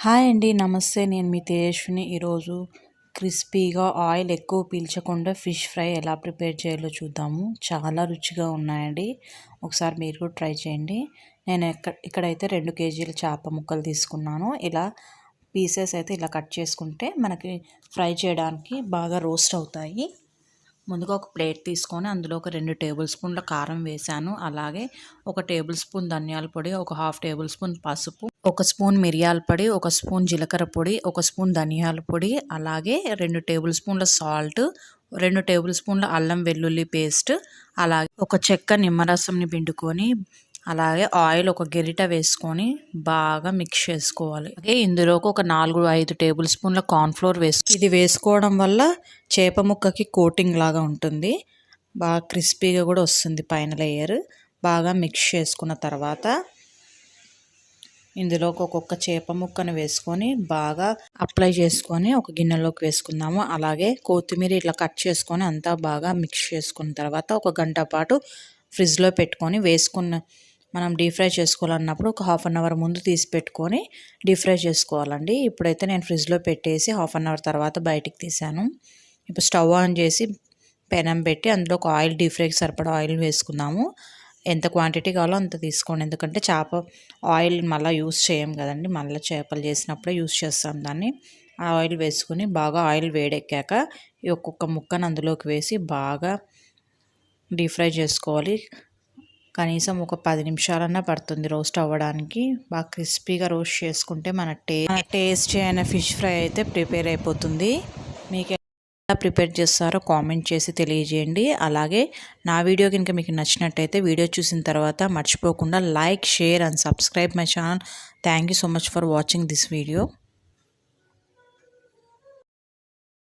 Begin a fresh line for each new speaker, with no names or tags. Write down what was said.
Hi అండి. నమస్తే. నేను మీ తేజస్విని. ఈరోజు క్రిస్పీగా ఆయిల్ ఎక్కువ పీల్చకుండా ఫిష్ ఫ్రై ఎలా ప్రిపేర్ చేయాలో చూద్దాము. చాలా రుచిగా ఉన్నాయండి. ఒకసారి మీరు కూడా ట్రై చేయండి. నేను ఇక్కడైతే 2 కేజీల చేప ముక్కలు తీసుకున్నాను. ఇలా పీసెస్ అయితే ఇలా కట్ చేసుకుంటే మనకి ఫ్రై చేయడానికి బాగా రోస్ట్ అవుతాయి. ముందుగా ఒక ప్లేట్ తీసుకొని అందులో ఒక 2 టేబుల్ స్పూన్ల కారం వేసాను. అలాగే 1 టేబుల్ స్పూన్ ధనియాల పొడి, ఒక 1/2 టేబుల్ స్పూన్ పసుపు, 1 స్పూన్ మిరియాల పొడి, 1 స్పూన్ జీలకర్ర పొడి, 1 స్పూన్ ధనియాల పొడి, అలాగే 2 టేబుల్ స్పూన్ల సాల్ట్, 2 టేబుల్ స్పూన్ల అల్లం వెల్లుల్లి పేస్ట్, అలాగే ఒక చెక్క నిమ్మరసంని పిండుకొని అలాగే ఆయిల్ ఒక గెరిట వేసుకొని బాగా మిక్స్ చేసుకోవాలి. అలాగే ఇందులోకి ఒక 4-5 టేబుల్ స్పూన్ల కార్న్ఫ్లోర్ ఇది వేసుకోవడం వల్ల చేప ముక్కకి కోటింగ్ లాగా ఉంటుంది. బాగా క్రిస్పీగా కూడా వస్తుంది పైన లేయర్. బాగా మిక్స్ చేసుకున్న తర్వాత ఇందులోకి ఒక్కొక్క చేప ముక్కను వేసుకొని బాగా అప్లై చేసుకొని ఒక గిన్నెలోకి వేసుకుందాము. అలాగే కొత్తిమీర ఇట్లా కట్ చేసుకొని అంతా బాగా మిక్స్ చేసుకున్న తర్వాత 1 గంట పాటు ఫ్రిడ్జ్లో పెట్టుకొని మనం డీప్ ఫ్రై చేసుకోవాలన్నప్పుడు ఒక 1/2 అవర్ ముందు తీసి పెట్టుకొని డీప్ ఫ్రై చేసుకోవాలండి. ఇప్పుడైతే నేను ఫ్రిడ్జ్లో పెట్టేసి 1/2 అవర్ తర్వాత బయటికి తీసాను. ఇప్పుడు స్టవ్ ఆన్ చేసి పెనం పెట్టి అందులో ఒక ఆయిల్ డీప్ ఫ్రైకి సరిపడా ఆయిల్ వేసుకుందాము. ఎంత క్వాంటిటీ కావాలో అంత తీసుకోండి. ఎందుకంటే చేప ఆయిల్ మళ్ళీ యూస్ చేయం కదండి, మళ్ళీ చేపలు చేసినప్పుడే యూస్ చేస్తాం దాన్ని. ఆ ఆయిల్ వేసుకుని బాగా ఆయిల్ వేడెక్కాక ఈ ఒక్కొక్క ముక్కను అందులోకి వేసి బాగా డీప్ ఫ్రై చేసుకోవాలి. కనీసం ఒక 10 నిమిషాలన్నా పడుతుంది రోస్ట్ అవ్వడానికి. బాగా క్రిస్పీగా రోస్ట్ చేసుకుంటే మన టేస్టీ అయిన ఫిష్ ఫ్రై అయితే ప్రిపేర్ అయిపోతుంది. మీకు ఎలా ప్రిపేర్ చేస్తారో కామెంట్ చేసి తెలియజేయండి. అలాగే నా వీడియో కనుక మీకు నచ్చినట్టయితే వీడియో చూసిన తర్వాత మర్చిపోకుండా like, share and subscribe my channel. Thank you so much for watching this video.